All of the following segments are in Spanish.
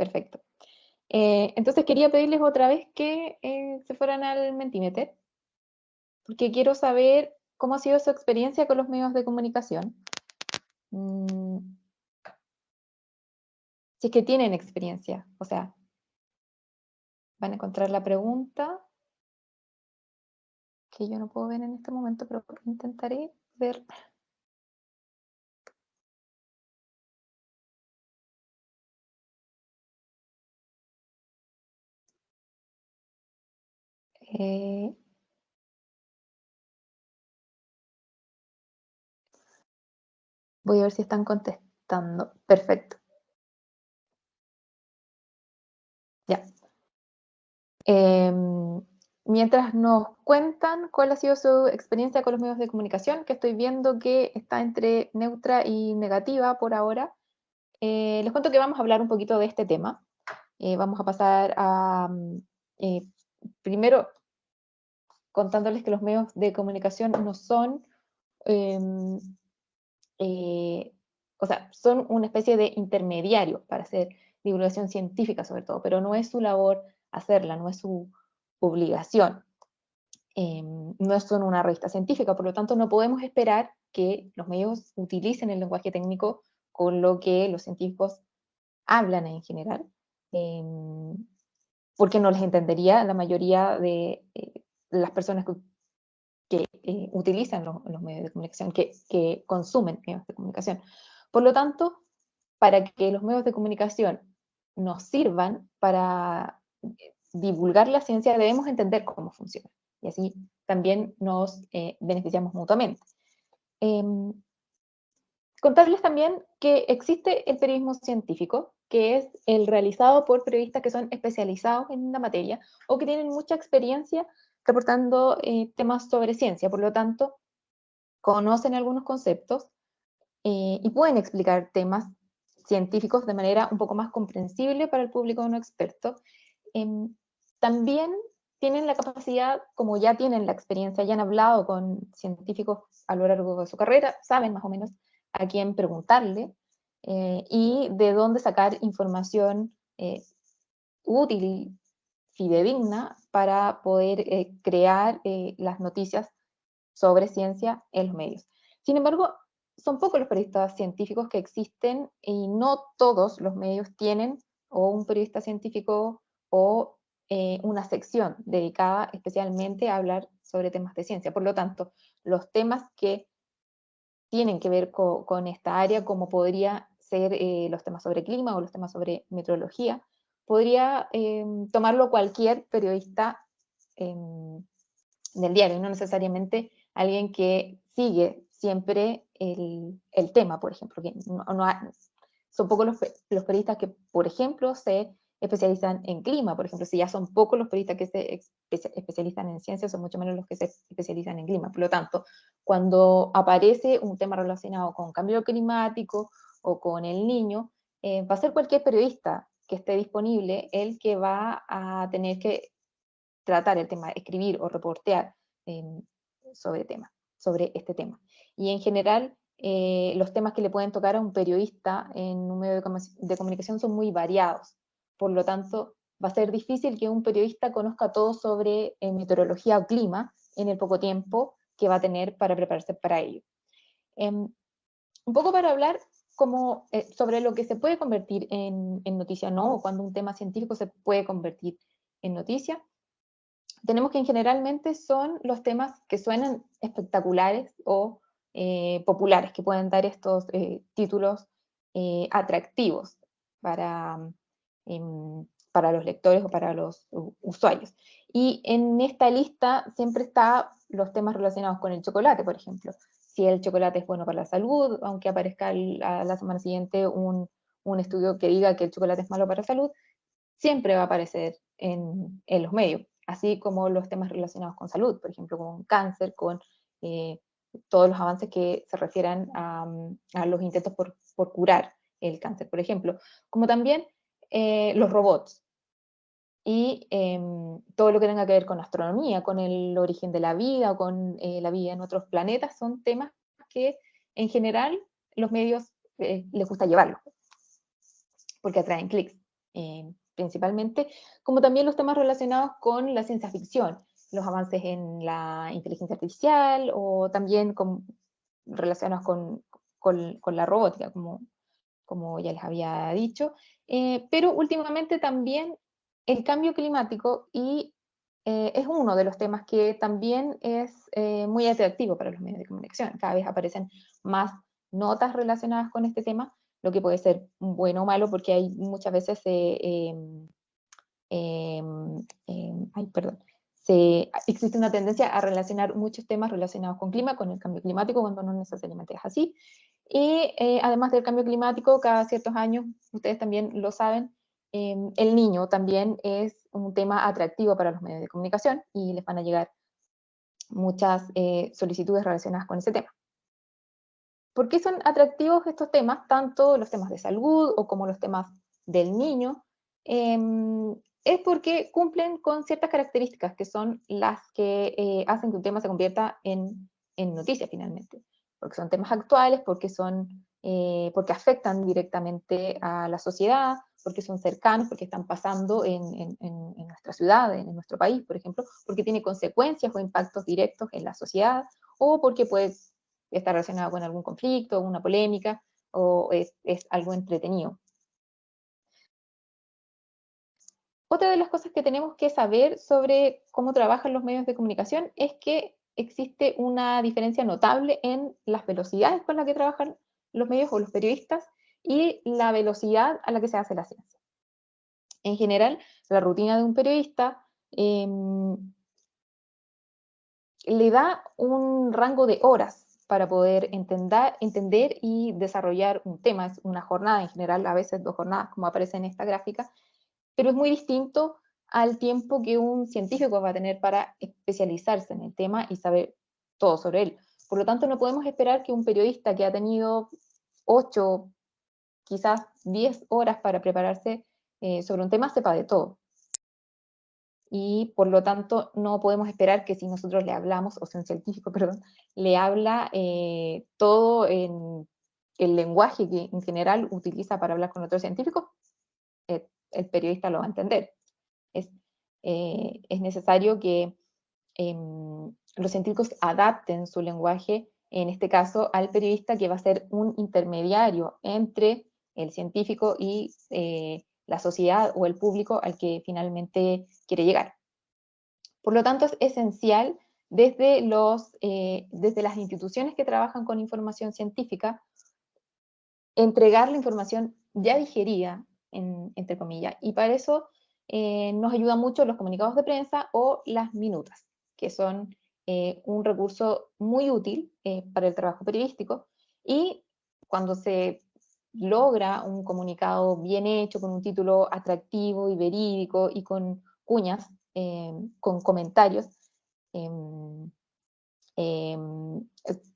Perfecto. Entonces quería pedirles otra vez que se fueran al Mentimeter, porque quiero saber cómo ha sido su experiencia con los medios de comunicación. Mm, si es que tienen experiencia, o sea, van a encontrar la pregunta que yo no puedo ver en este momento, pero intentaré ver. Eh, voy a ver si están contestando. Perfecto, ya. Em, mientras nos cuentan cuál ha sido su experiencia con los medios de comunicación, que estoy viendo que está entre neutra y negativa por ahora, les cuento que vamos a hablar un poquito de este tema. Vamos a pasar a, eh, primero, contándoles que los medios de comunicación no son, em, eh, o sea, son una especie de intermediario para hacer divulgación científica sobre todo, pero no es su labor hacerla, no es su obligación. No son una revista científica, por lo tanto no podemos esperar que los medios utilicen el lenguaje técnico con lo que los científicos hablan en general, em, porque no les entendería la mayoría de las personas que utilizan los medios de comunicación, que consumen medios de comunicación. Por lo tanto, para que los medios de comunicación nos sirvan para divulgar la ciencia, debemos entender cómo funciona. Y así también nos beneficiamos mutuamente. Eh, contarles también que existe el periodismo científico, que es el realizado por periodistas que son especializados en la materia o que tienen mucha experiencia reportando temas sobre ciencia. Por lo tanto, conocen algunos conceptos y pueden explicar temas científicos de manera un poco más comprensible para el público no experto. Em, también tienen la capacidad, como ya tienen la experiencia, ya han hablado con científicos a lo largo de su carrera, saben más o menos a quién preguntarle y de dónde sacar información útil, fidedigna, para poder crear las noticias sobre ciencia en los medios. Sin embargo, son pocos los periodistas científicos que existen y no todos los medios tienen o un periodista científico o una sección dedicada especialmente a hablar sobre temas de ciencia. Por lo tanto, los temas que tienen que ver con esta área, como podría ser los temas sobre clima o los temas sobre meteorología, podría tomarlo cualquier periodista del diario, no necesariamente alguien que sigue siempre el tema, por ejemplo. Que son pocos los periodistas que, por ejemplo, se especializan en clima, por ejemplo. Si ya son pocos los periodistas que se especializan en ciencias, son mucho menos los que se especializan en clima. Por lo tanto, cuando aparece un tema relacionado con cambio climático o con el niño, va a ser cualquier periodista que esté disponible el que va a tener que tratar el tema, escribir o reportear eh, sobre este tema. Y en general, los temas que le pueden tocar a un periodista en un medio de comunicación son muy variados. Por lo tanto, va a ser difícil que un periodista conozca todo sobre meteorología o clima en el poco tiempo que va a tener para prepararse para ello. Un poco para hablar como, sobre lo que se puede convertir en noticia, ¿no? O cuando un tema científico se puede convertir en noticia. Tenemos que generalmente son los temas que suenan espectaculares o populares, que pueden dar estos títulos atractivos para, para los lectores o para los usuarios. Y en esta lista siempre están los temas relacionados con el chocolate, por ejemplo. Si el chocolate es bueno para la salud, aunque aparezca a la semana siguiente un estudio que diga que el chocolate es malo para la salud, siempre va a aparecer en los medios, así como los temas relacionados con salud, por ejemplo, con cáncer, con eh, todos los avances que se refieran a los intentos por curar el cáncer, por ejemplo, como también los robots y todo lo que tenga que ver con astronomía, con el origen de la vida o con la vida en otros planetas, son temas que en general los medios les gusta llevarlos, porque atraen clics. principalmente, como también los temas relacionados con la ciencia ficción, los avances en la inteligencia artificial o también relacionados con la robótica, como ya les había dicho. Pero últimamente también el cambio climático es uno de los temas que también es muy atractivo para los medios de comunicación. Cada vez aparecen más notas relacionadas con este tema, lo que puede ser bueno o malo porque hay muchas veces perdón, existe una tendencia a relacionar muchos temas relacionados con clima, con el cambio climático, cuando no necesariamente es así. Y además del cambio climático, cada ciertos años, ustedes también lo saben, el niño también es un tema atractivo para los medios de comunicación y les van a llegar muchas solicitudes relacionadas con ese tema. ¿Por qué son atractivos estos temas, tanto los temas de salud o como los temas del niño? Es porque cumplen con ciertas características que son las que hacen que un tema se convierta en noticia finalmente. Porque son temas actuales, porque afectan directamente a la sociedad, porque son cercanos, porque están pasando en nuestra ciudad, en nuestro país, por ejemplo, porque tiene consecuencias o impactos directos en la sociedad, o porque puede estar relacionado con algún conflicto, una polémica, o es algo entretenido. Otra de las cosas que tenemos que saber sobre cómo trabajan los medios de comunicación es que existe una diferencia notable en las velocidades con las que trabajan los medios o los periodistas y la velocidad a la que se hace la ciencia. En general, la rutina de un periodista le da un rango de horas para poder entender y desarrollar un tema. Es una jornada en general, a veces 2 jornadas, como aparece en esta gráfica, pero es muy distinto al tiempo que un científico va a tener para especializarse en el tema y saber todo sobre él. Por lo tanto, no podemos esperar que un periodista que ha tenido 8, quizás 10 horas para prepararse sobre un tema sepa de todo. Y por lo tanto no podemos esperar que si nosotros le hablamos, o si un científico, perdón, le habla todo en el lenguaje que en general utiliza para hablar con otros científicos, el periodista lo va a entender. Es necesario que los científicos adapten su lenguaje, en este caso al periodista, que va a ser un intermediario entre el científico y la sociedad o el público al que finalmente quiere llegar. Por lo tanto, es esencial desde las instituciones que trabajan con información científica, entregar la información ya digerida, entre comillas, y para eso nos ayudan mucho los comunicados de prensa o las minutas, que son un recurso muy útil para el trabajo periodístico, y cuando se logra un comunicado bien hecho, con un título atractivo y verídico y con cuñas, con comentarios,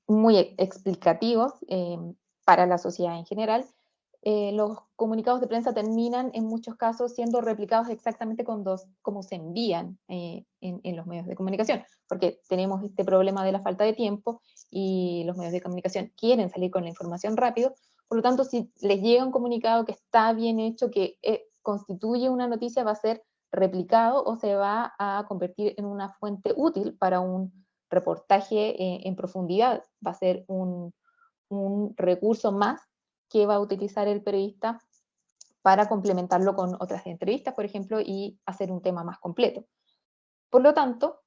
muy explicativos para la sociedad en general, los comunicados de prensa terminan en muchos casos siendo replicados exactamente como se envían en los medios de comunicación, porque tenemos este problema de la falta de tiempo y los medios de comunicación quieren salir con la información rápido. Por lo tanto, si les llega un comunicado que está bien hecho, que constituye una noticia, va a ser replicado o se va a convertir en una fuente útil para un reportaje en profundidad. Va a ser un recurso más que va a utilizar el periodista para complementarlo con otras entrevistas, por ejemplo, y hacer un tema más completo. Por lo tanto,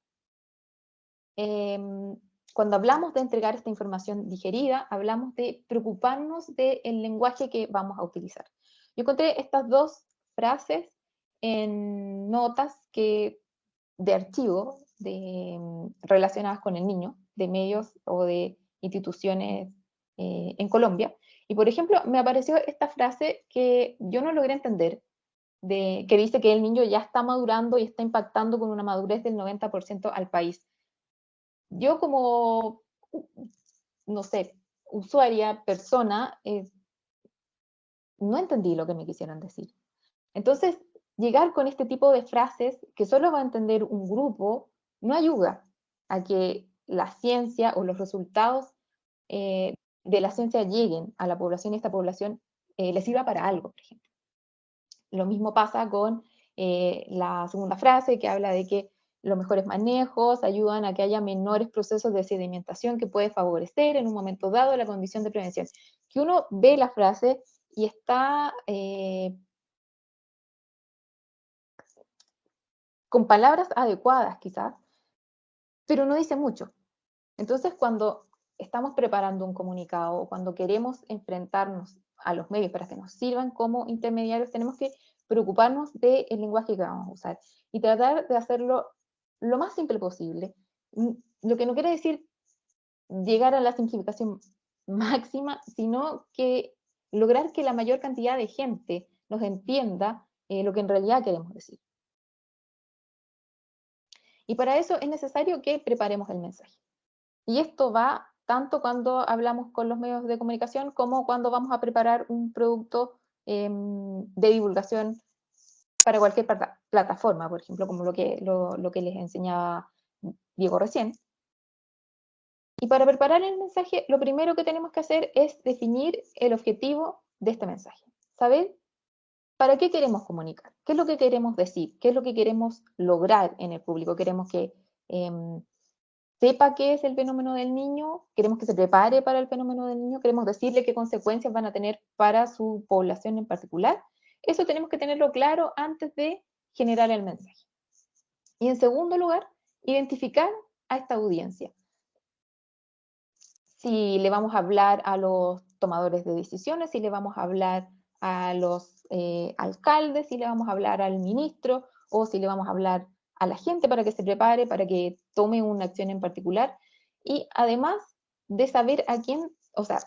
cuando hablamos de entregar esta información digerida, hablamos de preocuparnos del lenguaje que vamos a utilizar. Yo encontré estas 2 frases en notas de archivo relacionadas con el niño, de medios o de instituciones en Colombia. Y por ejemplo, me apareció esta frase que yo no logré entender, que dice que el niño ya está madurando y está impactando con una madurez del 90% al país. Yo como, no sé, usuaria, persona, no entendí lo que me quisieron decir. Entonces, llegar con este tipo de frases que solo va a entender un grupo no ayuda a que la ciencia o los resultados de la ciencia lleguen a la población y esta población les sirva para algo, por ejemplo. Lo mismo pasa con la segunda frase, que habla de que los mejores manejos ayudan a que haya menores procesos de sedimentación que puede favorecer en un momento dado la condición de prevención. Que uno ve la frase y está con palabras adecuadas quizás, pero no dice mucho. Entonces, cuando estamos preparando un comunicado o cuando queremos enfrentarnos a los medios para que nos sirvan como intermediarios, tenemos que preocuparnos del lenguaje que vamos a usar y tratar de hacerlo lo más simple posible. Lo que no quiere decir llegar a la simplificación máxima, sino que lograr que la mayor cantidad de gente nos entienda lo que en realidad queremos decir. Y para eso es necesario que preparemos el mensaje. Y esto va tanto cuando hablamos con los medios de comunicación como cuando vamos a preparar un producto de divulgación para cualquier plataforma, por ejemplo, como lo que les enseñaba Diego recién. Y para preparar el mensaje, lo primero que tenemos que hacer es definir el objetivo de este mensaje. Saber para qué queremos comunicar, qué es lo que queremos decir, qué es lo que queremos lograr en el público. Queremos que sepa qué es el fenómeno del niño, queremos que se prepare para el fenómeno del niño, queremos decirle qué consecuencias van a tener para su población en particular. Eso tenemos que tenerlo claro antes de generar el mensaje. Y en segundo lugar, identificar a esta audiencia. Si le vamos a hablar a los tomadores de decisiones, si le vamos a hablar a los alcaldes, si le vamos a hablar al ministro o si le vamos a hablar a la gente para que se prepare, para que tome una acción en particular. Y además de saber a quién, o sea,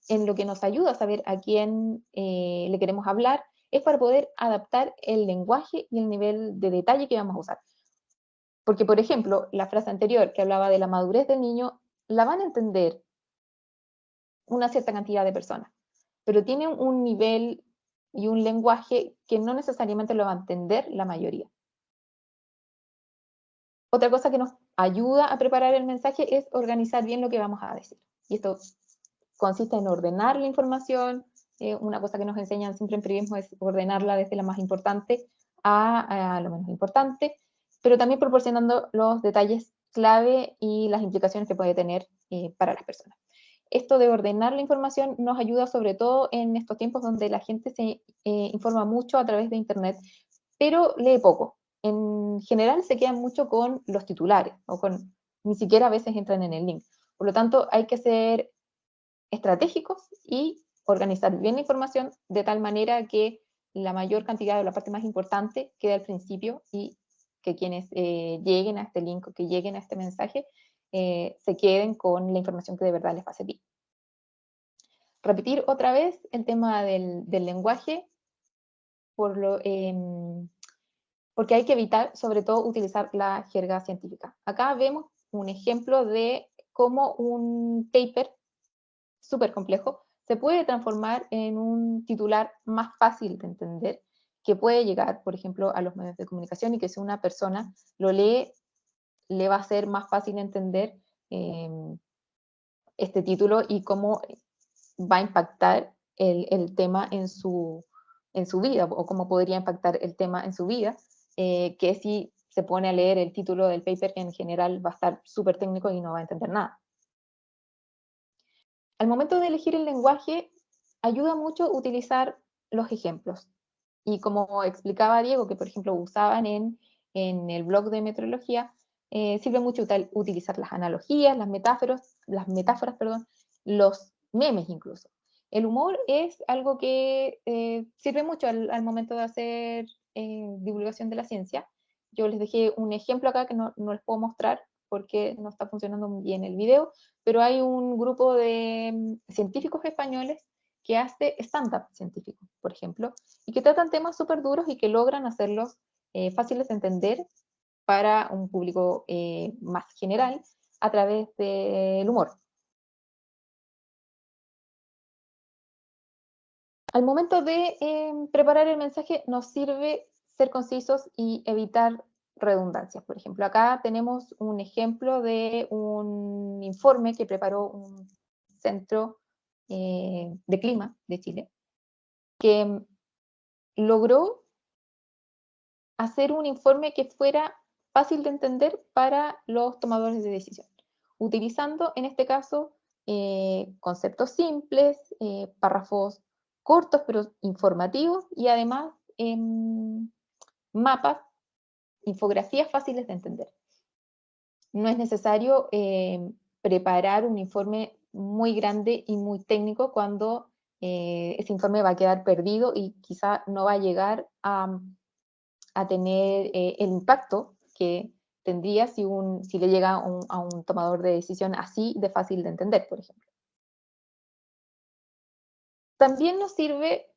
en lo que nos ayuda a saber a quién le queremos hablar, es para poder adaptar el lenguaje y el nivel de detalle que vamos a usar. Porque, por ejemplo, la frase anterior que hablaba de la madurez del niño, la van a entender una cierta cantidad de personas, pero tiene un nivel y un lenguaje que no necesariamente lo va a entender la mayoría. Otra cosa que nos ayuda a preparar el mensaje es organizar bien lo que vamos a decir. Y esto consiste en ordenar la información. Una cosa que nos enseñan siempre en periodismo es ordenarla desde la más importante a lo menos importante, pero también proporcionando los detalles clave y las implicaciones que puede tener para las personas. Esto de ordenar la información nos ayuda sobre todo en estos tiempos donde la gente se informa mucho a través de Internet, pero lee poco. En general se quedan mucho con los titulares, o con ni siquiera a veces entran en el link. Por lo tanto, hay que ser estratégicos y organizar bien la información de tal manera que la mayor cantidad o la parte más importante quede al principio y que quienes lleguen a este link o que lleguen a este mensaje se queden con la información que de verdad les va a servir. Repetir otra vez el tema del lenguaje, porque hay que evitar, sobre todo, utilizar la jerga científica. Acá vemos un ejemplo de cómo un paper súper complejo se puede transformar en un titular más fácil de entender, que puede llegar, por ejemplo, a los medios de comunicación y que si una persona lo lee, le va a ser más fácil entender este título y cómo va a impactar el tema en su vida, o cómo podría impactar el tema en su vida, que si se pone a leer el título del paper, que en general va a estar súper técnico y no va a entender nada. Al momento de elegir el lenguaje, ayuda mucho utilizar los ejemplos. Y como explicaba Diego, que por ejemplo usaban en el blog de meteorología, sirve mucho utilizar las analogías, las metáforas, perdón, los memes incluso. El humor es algo que sirve mucho al momento de hacer divulgación de la ciencia. Yo les dejé un ejemplo acá que no les puedo mostrar porque no está funcionando muy bien el video, pero hay un grupo de científicos españoles que hace stand-up científico, por ejemplo, y que tratan temas súper duros y que logran hacerlos fáciles de entender para un público más general a través del humor. Al momento de preparar el mensaje nos sirve ser concisos y evitar redundancias. Por ejemplo, acá tenemos un ejemplo de un informe que preparó un centro de clima de Chile, que logró hacer un informe que fuera fácil de entender para los tomadores de decisión, utilizando en este caso conceptos simples, párrafos cortos pero informativos y además mapas, infografías fáciles de entender. No es necesario preparar un informe muy grande y muy técnico cuando ese informe va a quedar perdido y quizá no va a llegar a tener el impacto que tendría si le llega a un tomador de decisión así de fácil de entender, por ejemplo. También nos sirve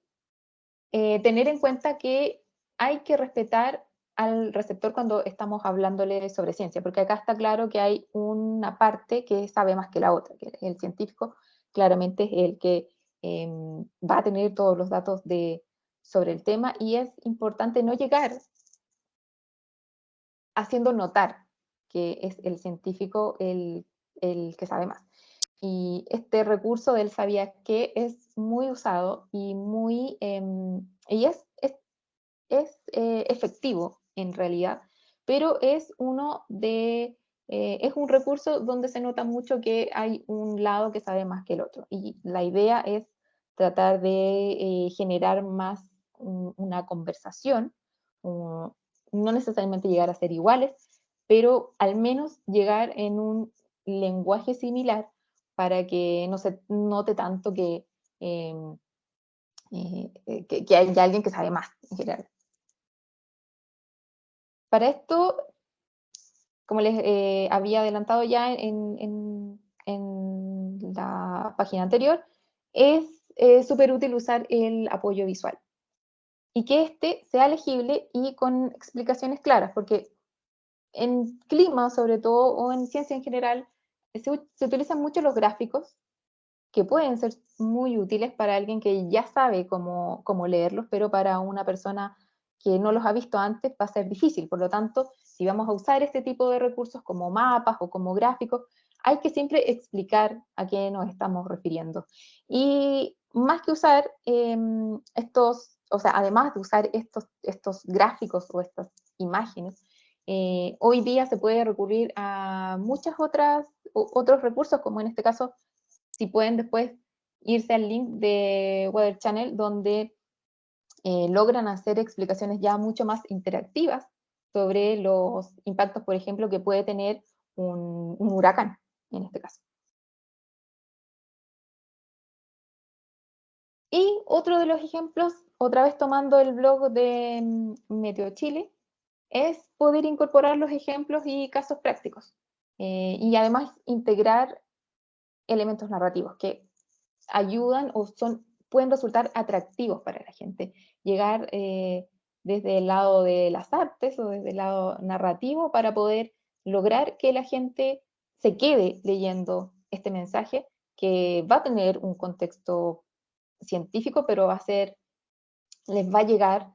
tener en cuenta que hay que respetar al receptor cuando estamos hablándole sobre ciencia, porque acá está claro que hay una parte que sabe más que la otra, que el científico claramente es el que va a tener todos los datos sobre el tema y es importante no llegar haciendo notar que es el científico el que sabe más. Y este recurso del sabía que es muy usado y es efectivo en realidad, pero es un recurso donde se nota mucho que hay un lado que sabe más que el otro. Y la idea es tratar de generar más una conversación, no necesariamente llegar a ser iguales, pero al menos llegar en un lenguaje similar para que no se note tanto em, que hay alguien que sabe más en general. Para esto, como les había adelantado ya en la página anterior, es súper útil usar el apoyo visual y que este sea legible y con explicaciones claras, porque en clima, sobre todo, o en ciencia en general, se utilizan mucho los gráficos que pueden ser muy útiles para alguien que ya sabe cómo leerlos, pero para una persona que no los ha visto antes va a ser difícil. Por lo tanto, si vamos a usar este tipo de recursos como mapas o como gráficos, hay que siempre explicar a qué nos estamos refiriendo. Y más que usar o sea, además de usar estos gráficos o estas imágenes, hoy día se puede recurrir a muchas otros recursos, como en este caso si pueden después irse al link de Weather Channel, donde logran hacer explicaciones ya mucho más interactivas sobre los impactos, por ejemplo, que puede tener un huracán, en este caso. Y otro de los ejemplos, otra vez tomando el blog de Meteo Chile, es poder incorporar los ejemplos y casos prácticos. Y además integrar elementos narrativos que ayudan o pueden resultar atractivos para la gente. Llegar desde el lado de las artes o desde el lado narrativo para poder lograr que la gente se quede leyendo este mensaje que va a tener un contexto científico, pero les va a llegar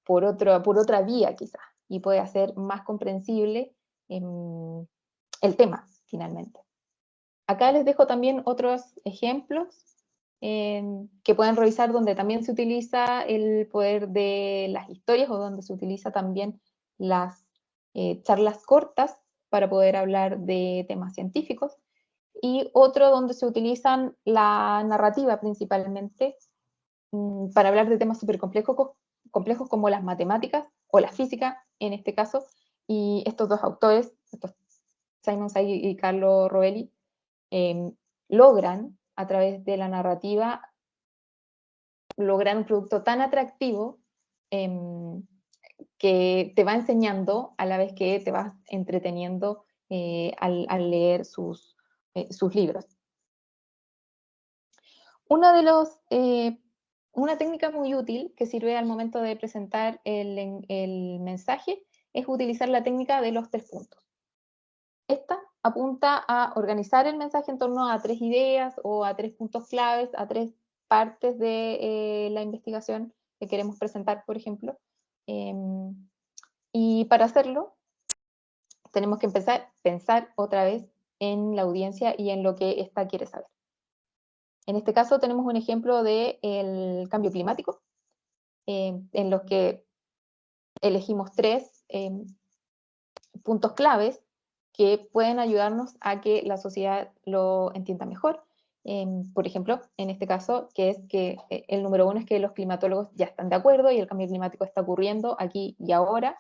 por otra vía quizás y puede hacer más comprensible el tema finalmente. Acá les dejo también otros ejemplos que pueden revisar donde también se utiliza el poder de las historias o donde se utiliza también las charlas cortas para poder hablar de temas científicos y otro donde se utilizan la narrativa principalmente para hablar de temas súper complejos como las matemáticas o la física en este caso y estos dos autores, Simon Say y Carlo Rovelli, logran, a través de la narrativa, lograr un producto tan atractivo que te va enseñando a la vez que te vas entreteniendo al leer sus libros. Una técnica muy útil que sirve al momento de presentar el mensaje es utilizar la técnica de los 3 puntos. Esta apunta a organizar el mensaje en torno a 3 ideas o a 3 puntos claves, a 3 partes de la investigación que queremos presentar, por ejemplo. Y para hacerlo, tenemos que pensar otra vez en la audiencia y en lo que ésta quiere saber. En este caso tenemos un ejemplo del cambio climático, en los que elegimos 3 puntos claves que pueden ayudarnos a que la sociedad lo entienda mejor. Por ejemplo, en este caso, que es que el número 1 es que los climatólogos ya están de acuerdo y el cambio climático está ocurriendo aquí y ahora.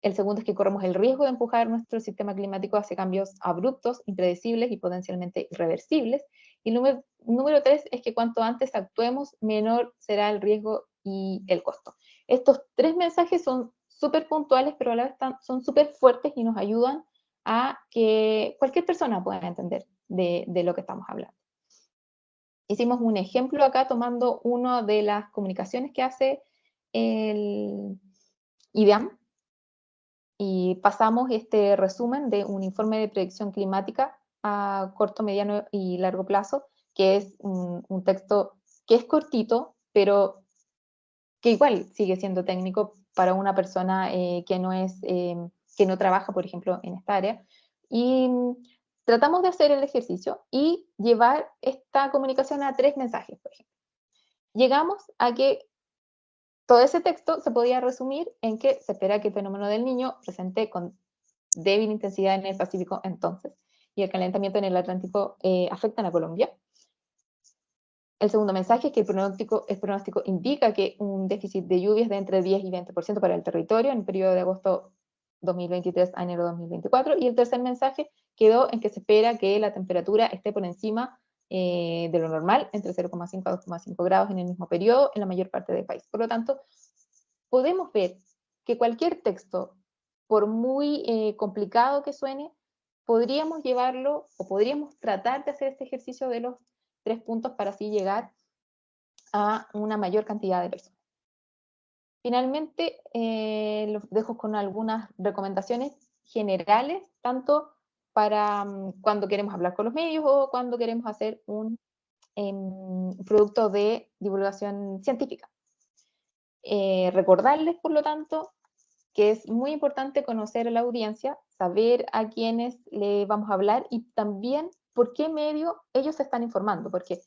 El segundo es que corremos el riesgo de empujar nuestro sistema climático hacia cambios abruptos, impredecibles y potencialmente irreversibles. Y el número 3 es que cuanto antes actuemos, menor será el riesgo y el costo. Estos 3 mensajes son súper puntuales, pero a la vez son súper fuertes y nos ayudan a que cualquier persona pueda entender de lo que estamos hablando. Hicimos un ejemplo acá tomando una de las comunicaciones que hace el IDEAM, y pasamos este resumen de un informe de predicción climática a corto, mediano y largo plazo, que es un texto que es cortito, pero que igual sigue siendo técnico para una persona que no trabaja, por ejemplo, en esta área. Y tratamos de hacer el ejercicio y llevar esta comunicación a 3 mensajes, por ejemplo. Llegamos a que todo ese texto se podía resumir en que se espera que el fenómeno del Niño presente con débil intensidad en el Pacífico entonces, y el calentamiento en el Atlántico afectan a Colombia. El segundo mensaje es que el pronóstico indica que un déficit de lluvias de entre 10 y 20% para el territorio en el periodo de agosto 2023 a enero 2024. Y el tercer mensaje quedó en que se espera que la temperatura esté por encima de lo normal, entre 0,5 a 2,5 grados en el mismo periodo en la mayor parte del país. Por lo tanto, podemos ver que cualquier texto, por muy complicado que suene, podríamos llevarlo o podríamos tratar de hacer este ejercicio de los 3 puntos para así llegar a una mayor cantidad de personas. Finalmente, los dejo con algunas recomendaciones generales, tanto para cuando queremos hablar con los medios o cuando queremos hacer un producto de divulgación científica. Recordarles, por lo tanto, que es muy importante conocer a la audiencia, saber a quiénes le vamos a hablar y también por qué medio ellos se están informando, porque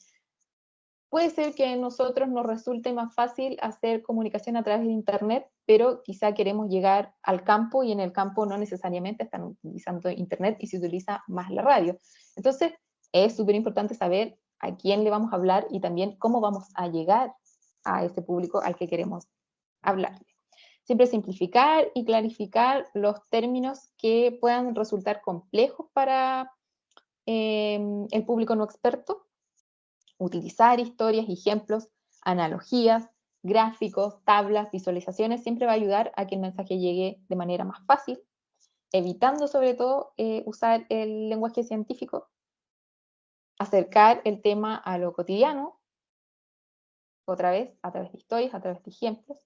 puede ser que a nosotros nos resulte más fácil hacer comunicación a través de Internet, pero quizá queremos llegar al campo y en el campo no necesariamente están utilizando Internet y se utiliza más la radio. Entonces, es súper importante saber a quién le vamos a hablar y también cómo vamos a llegar a ese público al que queremos hablarle. Siempre simplificar y clarificar los términos que puedan resultar complejos para el público no experto. Utilizar historias, ejemplos, analogías, gráficos, tablas, visualizaciones, siempre va a ayudar a que el mensaje llegue de manera más fácil, evitando sobre todo usar el lenguaje científico, acercar el tema a lo cotidiano, otra vez, a través de historias, a través de ejemplos,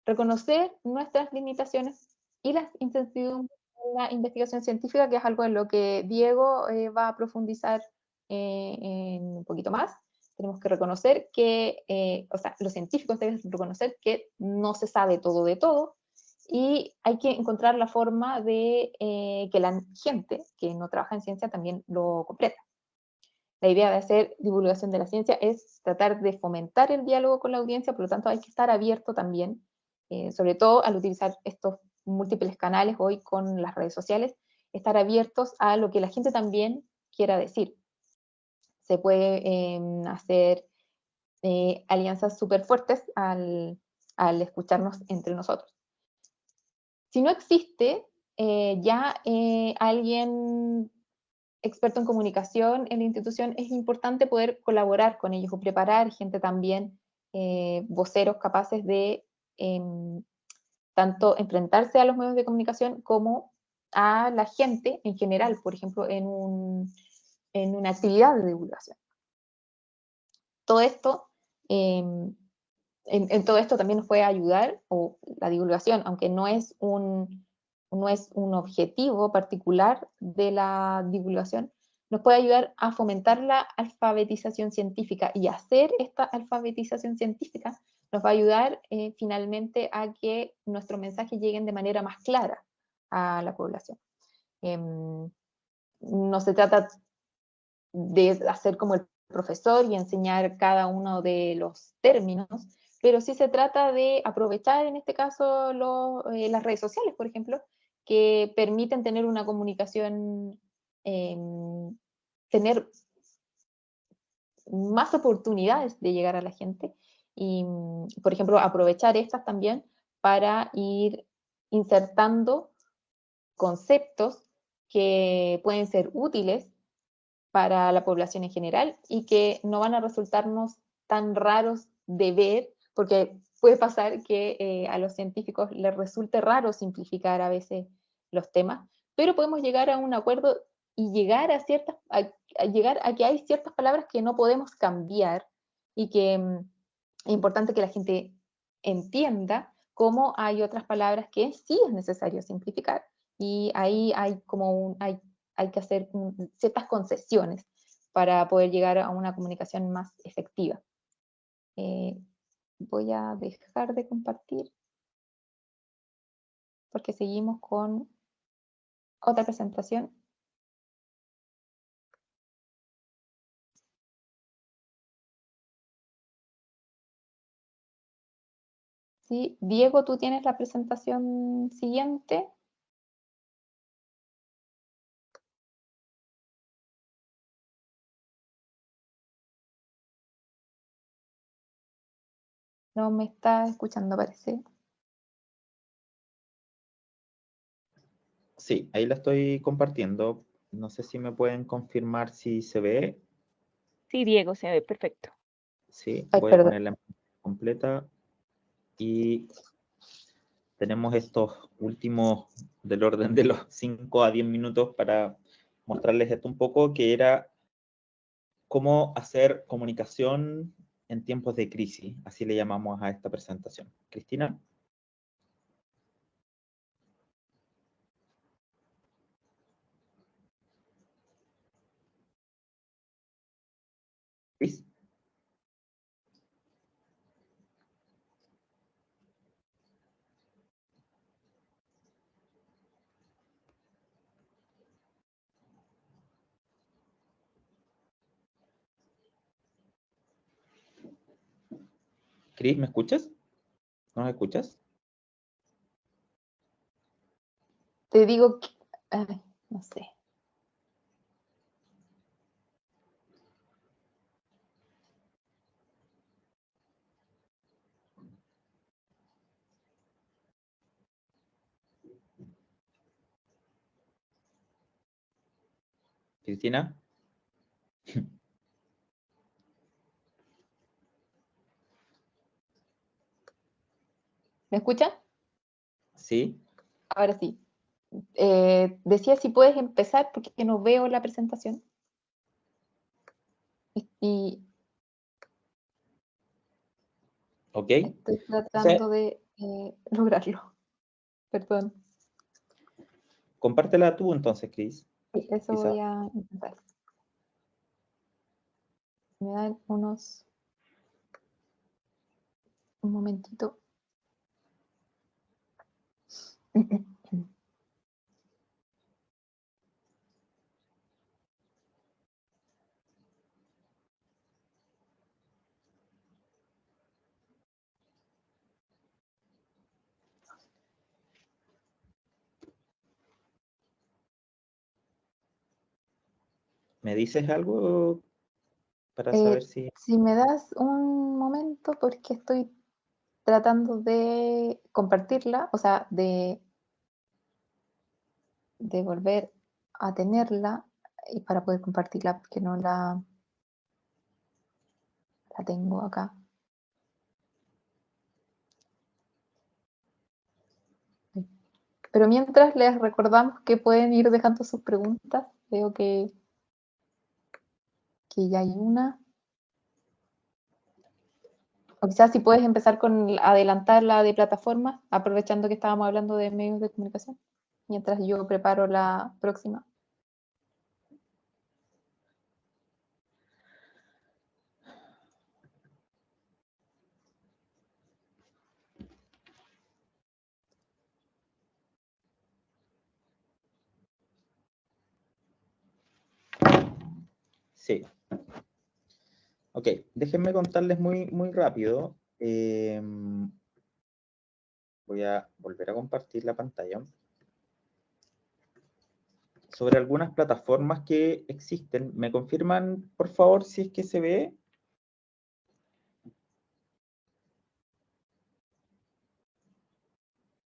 reconocer nuestras limitaciones y las incertidumbres de la investigación científica, que es algo en lo que Diego va a profundizar en un poquito más. Tenemos que reconocer que, o sea, los científicos deben reconocer que no se sabe todo de todo y hay que encontrar la forma de que la gente que no trabaja en ciencia también lo comprenda. La idea de hacer divulgación de la ciencia es tratar de fomentar el diálogo con la audiencia, por lo tanto hay que estar abierto también, sobre todo al utilizar estos múltiples canales hoy con las redes sociales, estar abiertos a lo que la gente también quiera decir. Se puede hacer alianzas súper fuertes al escucharnos entre nosotros. Si no existe ya alguien experto en comunicación en la institución, es importante poder colaborar con ellos o preparar gente también, voceros capaces de tanto enfrentarse a los medios de comunicación como a la gente en general, por ejemplo, en una actividad de divulgación. Todo esto, en todo esto también nos puede ayudar, o la divulgación, aunque no es un objetivo particular de la divulgación, nos puede ayudar a fomentar la alfabetización científica, y hacer esta alfabetización científica nos va a ayudar finalmente a que nuestros mensajes lleguen de manera más clara a la población. No se trata de hacer como el profesor y enseñar cada uno de los términos, pero sí se trata de aprovechar en este caso las redes sociales, por ejemplo, que permiten tener una comunicación, tener más oportunidades de llegar a la gente y, por ejemplo, aprovechar estas también para ir insertando conceptos que pueden ser útiles para la población en general y que no van a resultarnos tan raros de ver, porque puede pasar que a los científicos les resulte raro simplificar a veces los temas, pero podemos llegar a un acuerdo y llegar a llegar a que hay ciertas palabras que no podemos cambiar y que es importante que la gente entienda cómo hay otras palabras que sí es necesario simplificar. Y ahí hay hay que hacer ciertas concesiones para poder llegar a una comunicación más efectiva. Voy a dejar de compartir porque seguimos con otra presentación. Sí, Diego, tú tienes la presentación siguiente. No me está escuchando, parece. Sí, ahí la estoy compartiendo. No sé si me pueden confirmar si se ve. Sí, Diego, se ve perfecto. Sí, Ay, voy a perdón. ponerla completa. Y tenemos estos últimos del orden de los 5 a 10 minutos para mostrarles esto un poco, que era cómo hacer comunicación en tiempos de crisis. Así le llamamos a esta presentación. Cristina. Luis. Cris, ¿me escuchas? ¿No me escuchas? Te digo que, ay, no sé. Cristina. ¿Me escuchan? Sí. Ahora sí. Decía si puedes empezar porque no veo la presentación. Y Ok. estoy tratando de lograrlo. Perdón. Compártela tú entonces, Cris. Sí, eso Quizá. voy a intentar. Me dan un momentito. ¿Me dices algo para saber si... Si me das un momento, porque estoy tratando de compartirla, o sea, de volver a tenerla y para poder compartirla, porque no la tengo acá. Pero mientras les recordamos que pueden ir dejando sus preguntas. Veo que ya hay una. O quizás si puedes empezar con adelantar la de plataformas, aprovechando que estábamos hablando de medios de comunicación, mientras yo preparo la próxima. Sí. Ok, déjenme contarles muy rápido. voy a volver a compartir la pantalla. Sobre algunas plataformas que existen. ¿Me confirman, por favor, si es que se ve?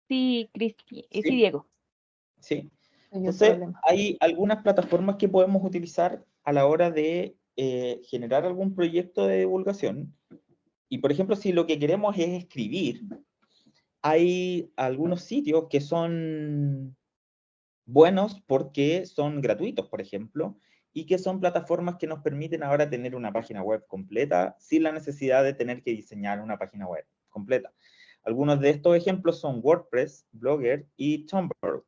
Sí, Cristi, sí, ¿Sí? Diego. Sí. Hay un Entonces, problema. hay algunas plataformas que podemos utilizar a la hora de generar algún proyecto de divulgación. Y, por ejemplo, si lo que queremos es escribir, hay algunos sitios que son buenos porque son gratuitos, por ejemplo, y que son plataformas que nos permiten ahora tener una página web completa sin la necesidad de tener que diseñar una página web completa. Algunos de estos ejemplos son WordPress, Blogger y Tumblr.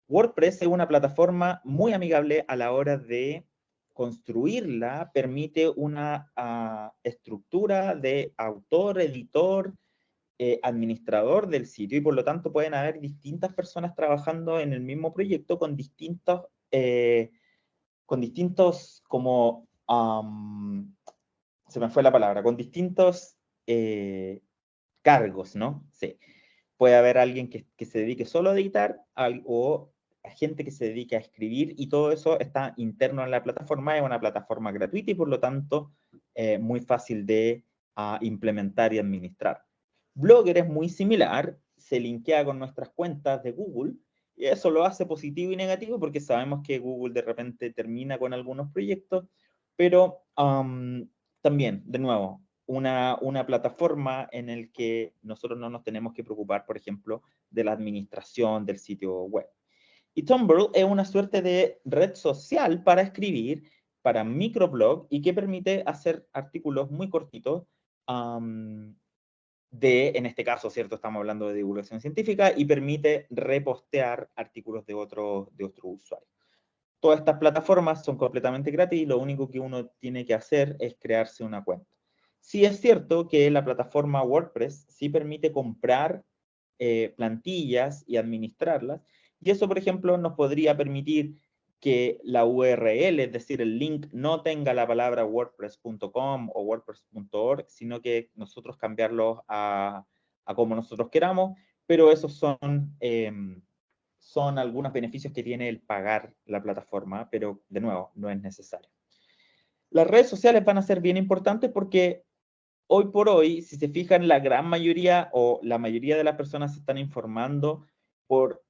WordPress es una plataforma muy amigable a la hora de construirla, permite una estructura de autor, editor, administrador del sitio, y por lo tanto pueden haber distintas personas trabajando en el mismo proyecto con distintos como, se me fue la palabra, con distintos cargos, ¿no? Sí. Puede haber alguien que se dedique solo a editar o a gente que se dedique a escribir, y todo eso está interno en la plataforma. Es una plataforma gratuita y por lo tanto muy fácil de implementar y administrar. Blogger es muy similar, se linkea con nuestras cuentas de Google, y eso lo hace positivo y negativo porque sabemos que Google de repente termina con algunos proyectos, pero también, de nuevo, una plataforma en el que nosotros no nos tenemos que preocupar, por ejemplo, de la administración del sitio web. Y Tumblr es una suerte de red social para escribir, para microblog, y que permite hacer artículos muy cortitos en este caso, ¿cierto? Estamos hablando de divulgación científica, y permite repostear artículos de otro usuario. Todas estas plataformas son completamente gratis y lo único que uno tiene que hacer es crearse una cuenta. Sí es cierto que la plataforma WordPress sí permite comprar plantillas y administrarlas, y eso, por ejemplo, nos podría permitir que la URL, es decir, el link, no tenga la palabra wordpress.com o wordpress.org, sino que nosotros cambiarlo a como nosotros queramos, pero esos son algunos beneficios que tiene el pagar la plataforma, pero de nuevo, no es necesario. Las redes sociales van a ser bien importantes porque hoy por hoy, si se fijan, la gran mayoría o la mayoría de las personas se están informando por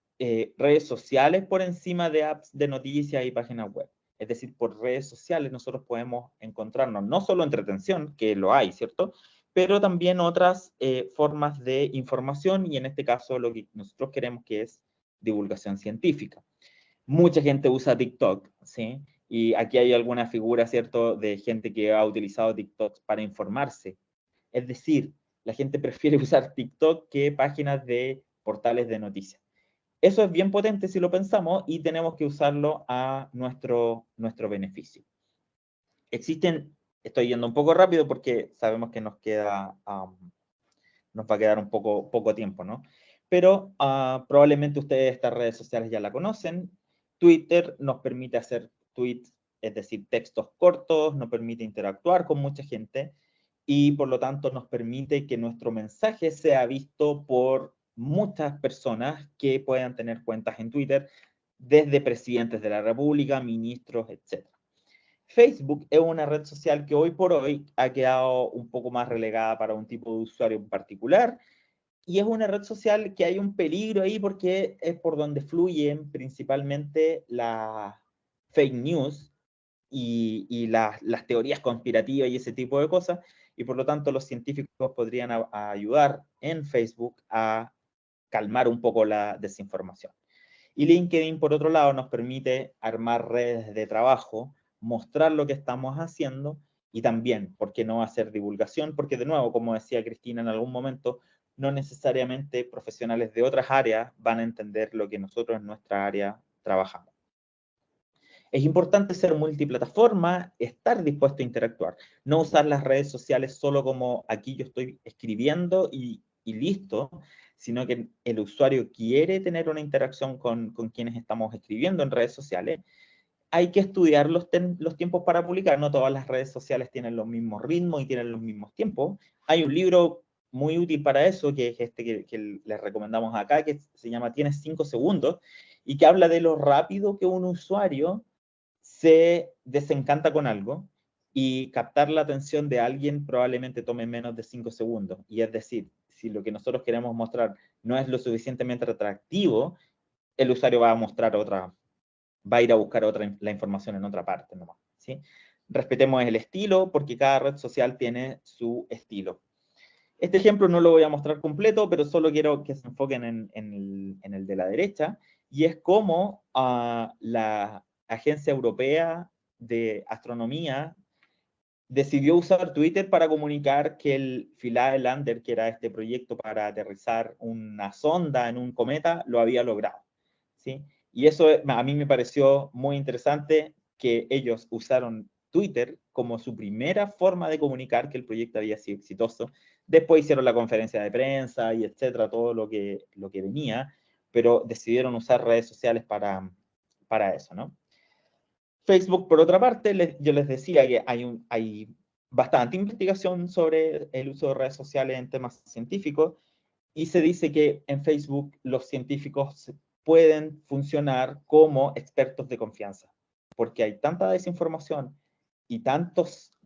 redes sociales por encima de apps de noticias y páginas web. Es decir, por redes sociales nosotros podemos encontrarnos no solo entretención, que lo hay, ¿cierto? Pero también otras formas de información, y en este caso lo que nosotros queremos que es divulgación científica. Mucha gente usa TikTok, ¿sí? Y aquí hay alguna figura, ¿cierto?, de gente que ha utilizado TikTok para informarse. Es decir, la gente prefiere usar TikTok que páginas de portales de noticias. Eso es bien potente si lo pensamos, y tenemos que usarlo a nuestro beneficio. Estoy yendo un poco rápido porque sabemos que nos va a quedar un poco tiempo, ¿no? Pero probablemente ustedes estas redes sociales ya la conocen. Twitter nos permite hacer tweets, es decir, textos cortos, nos permite interactuar con mucha gente, y por lo tanto nos permite que nuestro mensaje sea visto por muchas personas que puedan tener cuentas en Twitter, desde presidentes de la República, ministros, etc. Facebook es una red social que hoy por hoy ha quedado un poco más relegada para un tipo de usuario en particular, y es una red social que hay un peligro ahí porque es por donde fluyen principalmente las fake news y las teorías conspirativas y ese tipo de cosas, y por lo tanto los científicos podrían ayudar en Facebook a calmar un poco la desinformación. Y LinkedIn, por otro lado, nos permite armar redes de trabajo, mostrar lo que estamos haciendo, y también, ¿por qué no hacer divulgación? Porque de nuevo, como decía Cristina en algún momento, no necesariamente profesionales de otras áreas van a entender lo que nosotros en nuestra área trabajamos. Es importante ser multiplataforma, estar dispuesto a interactuar, no usar las redes sociales solo como aquí yo estoy escribiendo y listo, sino que el usuario quiere tener una interacción con quienes estamos escribiendo en redes sociales. Hay que estudiar los tiempos para publicar. No todas las redes sociales tienen los mismos ritmos y tienen los mismos tiempos. Hay un libro muy útil para eso, que es este que les recomendamos acá, que se llama Tienes 5 segundos, y que habla de lo rápido que un usuario se desencanta con algo, y captar la atención de alguien probablemente tome menos de 5 segundos. Y es decir, si lo que nosotros queremos mostrar no es lo suficientemente atractivo, el usuario va a ir a buscar la información en otra parte nomás, ¿sí? Respetemos el estilo, porque cada red social tiene su estilo. Este ejemplo no lo voy a mostrar completo, pero solo quiero que se enfoquen en el de la derecha, y es cómo la Agencia Europea de Astronomía decidió usar Twitter para comunicar que el Philae Lander, que era este proyecto para aterrizar una sonda en un cometa, lo había logrado, ¿sí? Y eso a mí me pareció muy interesante, que ellos usaron Twitter como su primera forma de comunicar que el proyecto había sido exitoso. Después hicieron la conferencia de prensa y etcétera, todo lo que venía, pero decidieron usar redes sociales para eso, ¿no? Facebook, por otra parte, yo les decía que hay bastante investigación sobre el uso de redes sociales en temas científicos, y se dice que en Facebook los científicos pueden funcionar como expertos de confianza, porque hay tanta desinformación y tantas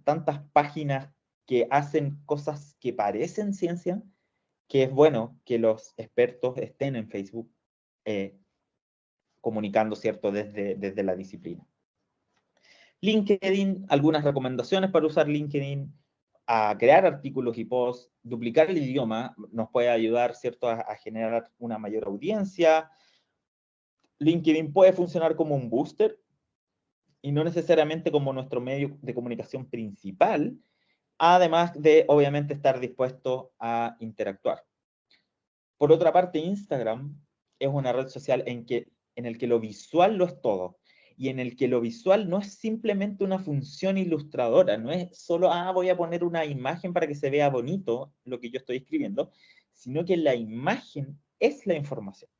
páginas que hacen cosas que parecen ciencia, que es bueno que los expertos estén en Facebook comunicando, ¿cierto?, desde la disciplina. LinkedIn, algunas recomendaciones para usar LinkedIn: a crear artículos y posts, duplicar el idioma, nos puede ayudar, ¿cierto?, a generar una mayor audiencia. LinkedIn puede funcionar como un booster y no necesariamente como nuestro medio de comunicación principal, además de, obviamente, estar dispuesto a interactuar. Por otra parte, Instagram es una red social en el que lo visual lo es todo, y en el que lo visual no es simplemente una función ilustradora, no es solo, voy a poner una imagen para que se vea bonito lo que yo estoy escribiendo, sino que la imagen es la información.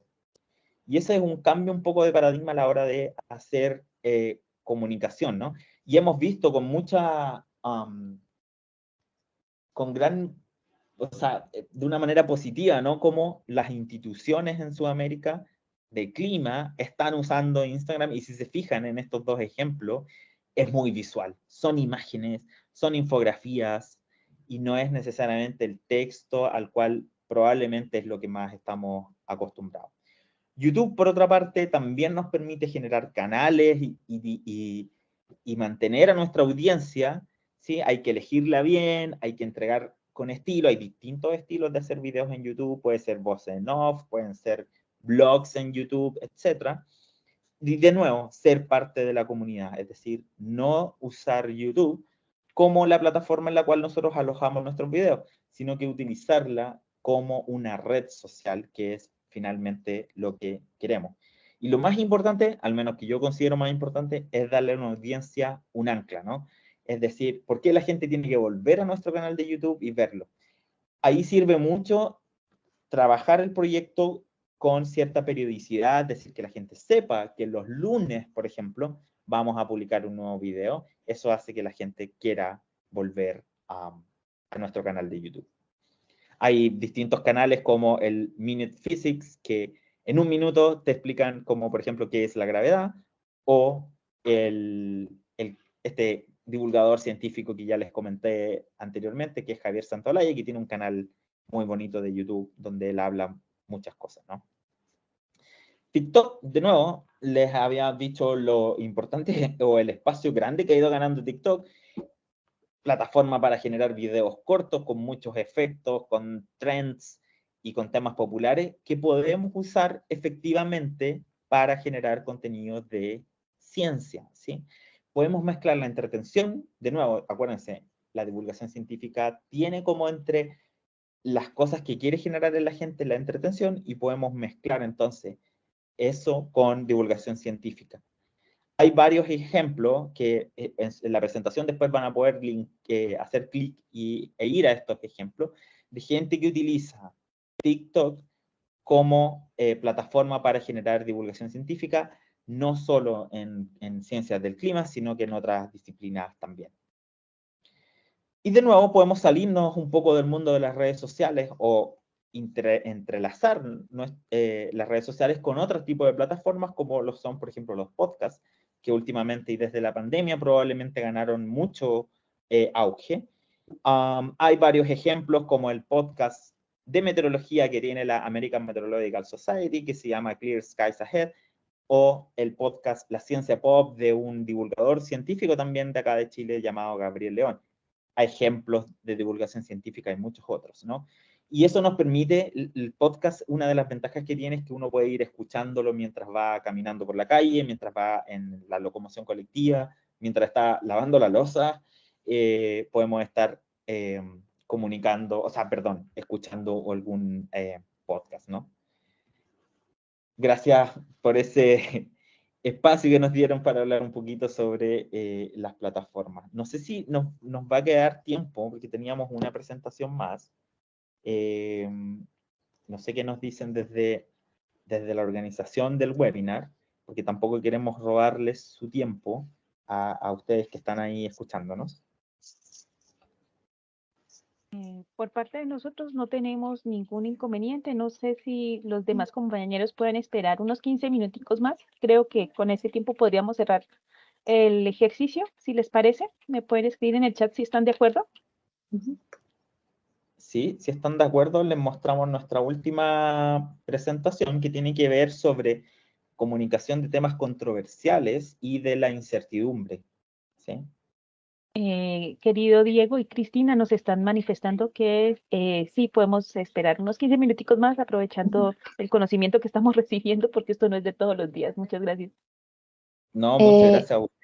Y ese es un cambio un poco de paradigma a la hora de hacer comunicación, ¿no? Y hemos visto con o sea, de una manera positiva, ¿no?, como las instituciones en Sudamérica de clima están usando Instagram, y si se fijan en estos dos ejemplos, es muy visual. Son imágenes, son infografías, y no es necesariamente el texto al cual probablemente es lo que más estamos acostumbrados. YouTube, por otra parte, también nos permite generar canales y mantener a nuestra audiencia, ¿sí? Hay que elegirla bien, hay que entregar con estilo, hay distintos estilos de hacer videos en YouTube, puede ser voz en off, pueden ser blogs en YouTube, etc. Y de nuevo, ser parte de la comunidad, es decir, no usar YouTube como la plataforma en la cual nosotros alojamos nuestros videos, sino que utilizarla como una red social, que es finalmente lo que queremos. Y lo más importante, al menos que yo considero más importante, es darle a una audiencia un ancla, ¿no? Es decir, ¿por qué la gente tiene que volver a nuestro canal de YouTube y verlo? Ahí sirve mucho trabajar el proyecto con cierta periodicidad, es decir, que la gente sepa que los lunes, por ejemplo, vamos a publicar un nuevo video. Eso hace que la gente quiera volver a nuestro canal de YouTube. Hay distintos canales como el Minute Physics, que en un minuto te explican como, por ejemplo, qué es la gravedad, o este divulgador científico que ya les comenté anteriormente, que es Javier Santolaya, que tiene un canal muy bonito de YouTube donde él habla muchas cosas, ¿no? TikTok, de nuevo, les había dicho lo importante o el espacio grande que ha ido ganando TikTok. Plataforma para generar videos cortos con muchos efectos, con trends y con temas populares que podemos usar efectivamente para generar contenido de ciencia, ¿sí? Podemos mezclar la entretención, de nuevo, acuérdense, la divulgación científica tiene como entre las cosas que quiere generar en la gente la entretención, y podemos mezclar entonces eso con divulgación científica. Hay varios ejemplos que en la presentación después van a poder hacer clic e ir a estos ejemplos de gente que utiliza TikTok como plataforma para generar divulgación científica, no solo en ciencias del clima, sino que en otras disciplinas también. Y de nuevo podemos salirnos un poco del mundo de las redes sociales o entrelazar las redes sociales con otros tipos de plataformas como lo son, por ejemplo, los podcasts, que últimamente y desde la pandemia probablemente ganaron mucho auge. Hay varios ejemplos como el podcast de meteorología que tiene la American Meteorological Society, que se llama Clear Skies Ahead, o el podcast La Ciencia Pop de un divulgador científico también de acá de Chile llamado Gabriel León. Hay ejemplos de divulgación científica y muchos otros, ¿no? Y eso nos permite, el podcast, una de las ventajas que tiene es que uno puede ir escuchándolo mientras va caminando por la calle, mientras va en la locomoción colectiva, mientras está lavando la loza, podemos estar comunicando, o sea, perdón, escuchando algún podcast, ¿no? Gracias por ese espacio que nos dieron para hablar un poquito sobre las plataformas. No sé si nos va a quedar tiempo, porque teníamos una presentación más. No sé qué nos dicen desde la organización del webinar, porque tampoco queremos robarles su tiempo a ustedes que están ahí escuchándonos. Por parte de nosotros no tenemos ningún inconveniente. No sé si los demás compañeros pueden esperar unos 15 minuticos más. Creo que con ese tiempo podríamos cerrar el ejercicio, si les parece. Me pueden escribir en el chat si están de acuerdo. Sí, si están de acuerdo, les mostramos nuestra última presentación que tiene que ver sobre comunicación de temas controversiales y de la incertidumbre. ¿Sí? Querido Diego y Cristina, nos están manifestando que sí podemos esperar unos 15 minuticos más, aprovechando el conocimiento que estamos recibiendo, porque esto no es de todos los días. Muchas gracias. No, muchas gracias a ustedes.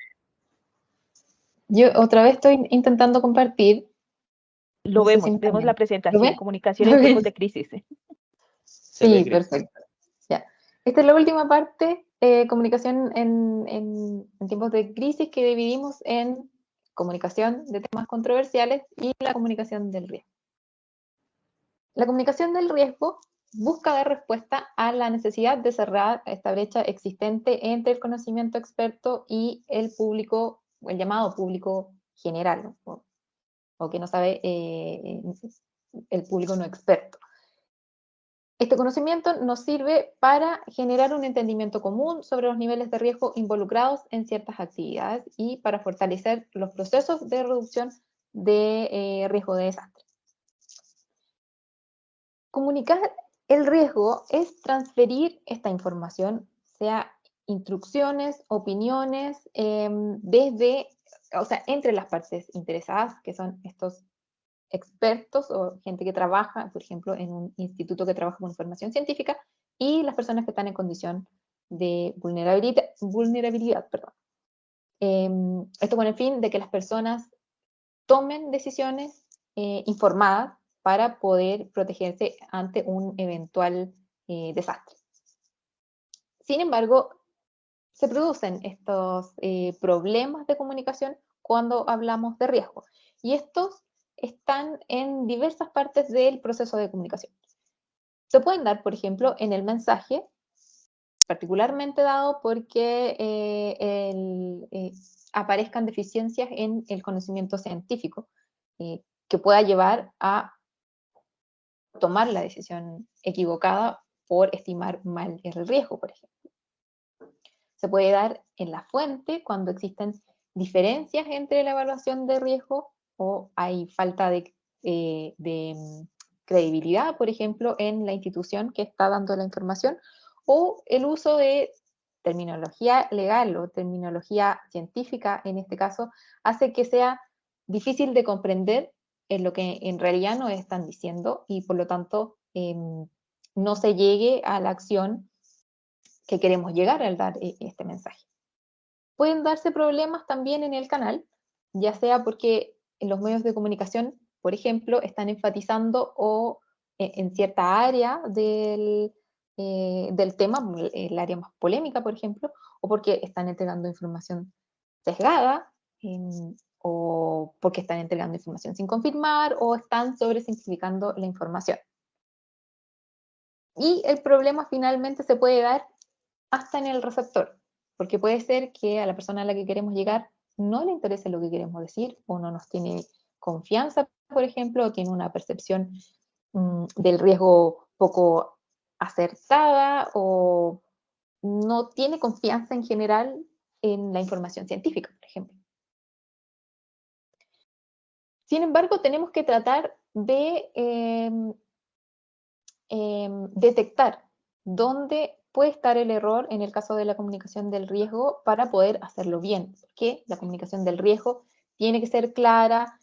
Yo otra vez estoy intentando compartir. Lo No sé vemos, si me vemos ven. la ¿Lo presentación, ven? comunicación en tiempos de crisis. Sí, perfecto. Ya. Esta es la última parte, comunicación en tiempos de crisis, que dividimos en comunicación de temas controversiales y la comunicación del riesgo. La comunicación del riesgo busca dar respuesta a la necesidad de cerrar esta brecha existente entre el conocimiento experto y el público, el llamado público general, ¿no? O que no sabe, el público no experto. Este conocimiento nos sirve para generar un entendimiento común sobre los niveles de riesgo involucrados en ciertas actividades y para fortalecer los procesos de reducción de riesgo de desastre. Comunicar el riesgo es transferir esta información, sea instrucciones, opiniones, entre las partes interesadas, que son estos expertos o gente que trabaja, por ejemplo, en un instituto que trabaja con información científica, y las personas que están en condición de vulnerabilidad. Esto con el fin de que las personas tomen decisiones informadas para poder protegerse ante un eventual desastre. Sin embargo, se producen estos problemas de comunicación cuando hablamos de riesgo, y estos están en diversas partes del proceso de comunicación. Se pueden dar, por ejemplo, en el mensaje, particularmente dado porque aparezcan deficiencias en el conocimiento científico, que pueda llevar a tomar la decisión equivocada por estimar mal el riesgo, por ejemplo. Se puede dar en la fuente cuando existen diferencias entre la evaluación de riesgo o hay falta de credibilidad, por ejemplo, en la institución que está dando la información, o el uso de terminología legal o terminología científica, en este caso, hace que sea difícil de comprender en lo que en realidad nos están diciendo y por lo tanto no se llegue a la acción que queremos llegar al dar este mensaje. Pueden darse problemas también en el canal, ya sea porque en los medios de comunicación, por ejemplo, están enfatizando o en cierta área del tema, el área más polémica, por ejemplo, o porque están entregando información sesgada, o porque están entregando información sin confirmar, o están sobresimplificando la información. Y el problema finalmente se puede dar hasta en el receptor, porque puede ser que a la persona a la que queremos llegar no le interese lo que queremos decir o no nos tiene confianza, por ejemplo, o tiene una percepción del riesgo poco acertada, o no tiene confianza en general en la información científica, por ejemplo. Sin embargo, tenemos que tratar de detectar dónde puede estar el error en el caso de la comunicación del riesgo para poder hacerlo bien, porque la comunicación del riesgo tiene que ser clara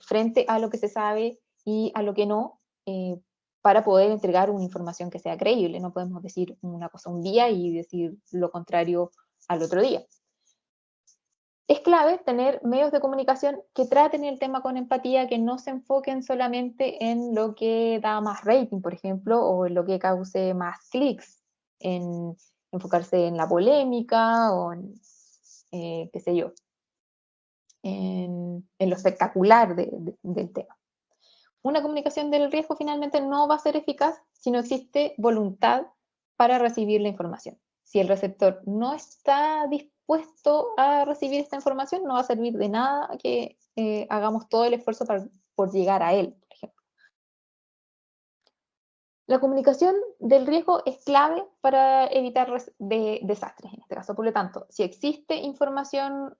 frente a lo que se sabe y a lo que no, para poder entregar una información que sea creíble. No podemos decir una cosa un día y decir lo contrario al otro día. Es clave tener medios de comunicación que traten el tema con empatía, que no se enfoquen solamente en lo que da más rating, por ejemplo, o en lo que cause más clics, en enfocarse en la polémica o en, qué sé yo, en lo espectacular del tema. Una comunicación del riesgo finalmente no va a ser eficaz si no existe voluntad para recibir la información. Si el receptor no está dispuesto a recibir esta información, no va a servir de nada que hagamos todo el esfuerzo por llegar a él, por ejemplo. La comunicación del riesgo es clave para evitar desastres, en este caso. Por lo tanto, si existe información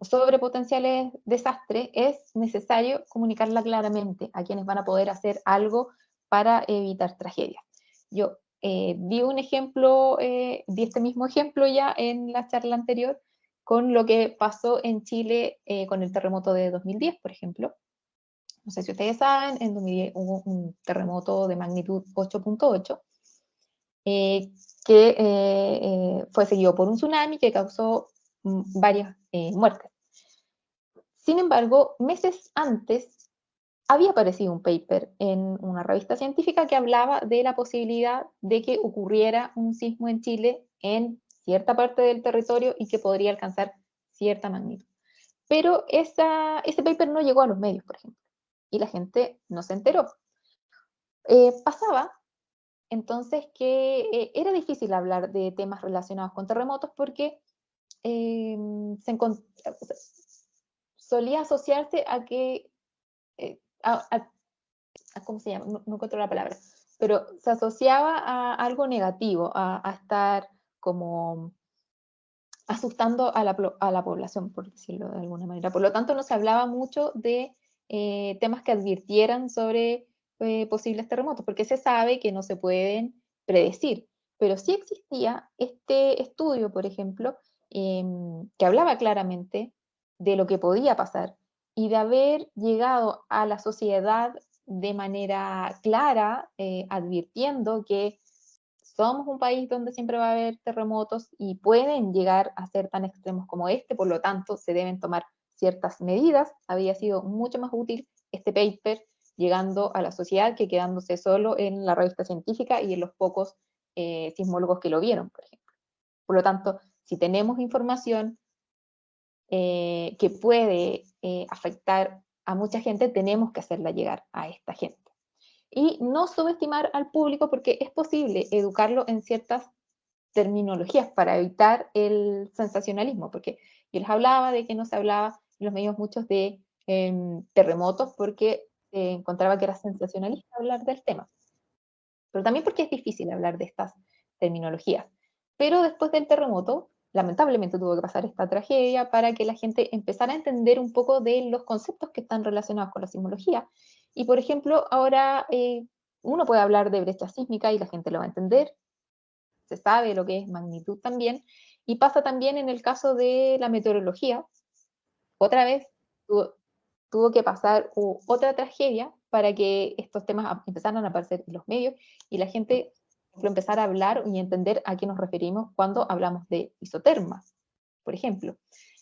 sobre potenciales desastres, es necesario comunicarla claramente a quienes van a poder hacer algo para evitar tragedias. Yo di un ejemplo, di este mismo ejemplo ya en la charla anterior con lo que pasó en Chile con el terremoto de 2010, por ejemplo. No sé si ustedes saben, en 2010 hubo un terremoto de magnitud 8.8 que fue seguido por un tsunami que causó varias muertes. Sin embargo, meses antes había aparecido un paper en una revista científica que hablaba de la posibilidad de que ocurriera un sismo en Chile en cierta parte del territorio y que podría alcanzar cierta magnitud. Pero ese paper no llegó a los medios, por ejemplo, y la gente no se enteró. Pasaba entonces que era difícil hablar de temas relacionados con terremotos porque solía asociarse a que, ¿cómo se llama? No encuentro la palabra, pero se asociaba a algo negativo, a estar como asustando a la población, por decirlo de alguna manera. Por lo tanto, no se hablaba mucho de temas que advirtieran sobre posibles terremotos, porque se sabe que no se pueden predecir. Pero sí existía este estudio, por ejemplo, que hablaba claramente de lo que podía pasar y de haber llegado a la sociedad de manera clara, advirtiendo que somos un país donde siempre va a haber terremotos y pueden llegar a ser tan extremos como este, por lo tanto se deben tomar ciertas medidas. Había sido mucho más útil este paper llegando a la sociedad que quedándose solo en la revista científica y en los pocos sismólogos que lo vieron, por ejemplo. Por lo tanto, si tenemos información que puede afectar a mucha gente, tenemos que hacerla llegar a esta gente. Y no subestimar al público porque es posible educarlo en ciertas terminologías para evitar el sensacionalismo, porque yo les hablaba de que no se hablaba en los medios muchos de terremotos porque encontraba que era sensacionalista hablar del tema, pero también porque es difícil hablar de estas terminologías. Pero después del terremoto, lamentablemente tuvo que pasar esta tragedia para que la gente empezara a entender un poco de los conceptos que están relacionados con la sismología. Y por ejemplo, ahora uno puede hablar de brecha sísmica y la gente lo va a entender, se sabe lo que es magnitud también, y pasa también en el caso de la meteorología. Otra vez tuvo que pasar otra tragedia para que estos temas empezaran a aparecer en los medios y la gente empezara a hablar y entender a qué nos referimos cuando hablamos de isoterma, por ejemplo.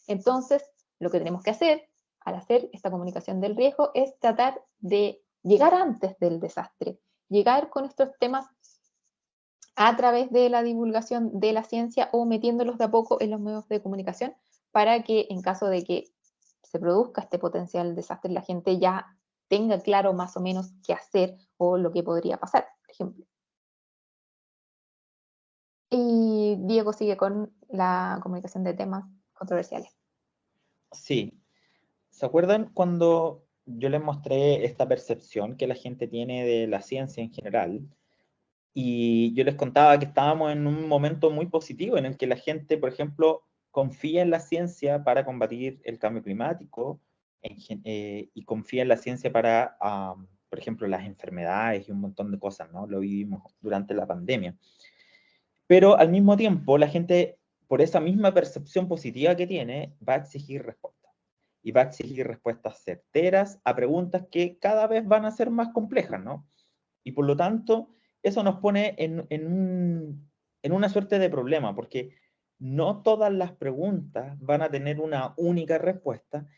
Entonces, lo que tenemos que hacer al hacer esta comunicación del riesgo es tratar de llegar antes del desastre, llegar con estos temas a través de la divulgación de la ciencia o metiéndolos de a poco en los medios de comunicación para que en caso de que se produzca este potencial desastre, la gente ya tenga claro más o menos qué hacer o lo que podría pasar, por ejemplo. Y Diego sigue con la comunicación de temas controversiales. Sí. ¿Se acuerdan cuando yo les mostré esta percepción que la gente tiene de la ciencia en general? Y yo les contaba que estábamos en un momento muy positivo en el que la gente, por ejemplo, confía en la ciencia para combatir el cambio climático y confía en la ciencia para, por ejemplo, las enfermedades y un montón de cosas, ¿no? Lo vivimos durante la pandemia. Pero al mismo tiempo, la gente, por esa misma percepción positiva que tiene, va a exigir respuestas. Y va a exigir respuestas certeras a preguntas que cada vez van a ser más complejas, ¿no? Y por lo tanto, eso nos pone en una suerte de problema, porque no todas las preguntas van a tener una única respuesta,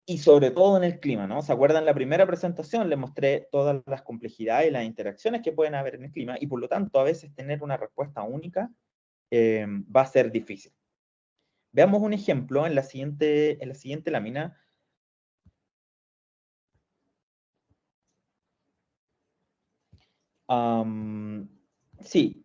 y sobre todo en el clima, ¿no? ¿Se acuerdan? En la primera presentación les mostré todas las complejidades y las interacciones que pueden haber en el clima, y por lo tanto, a veces tener una respuesta única va a ser difícil. Veamos un ejemplo en la siguiente lámina. Sí,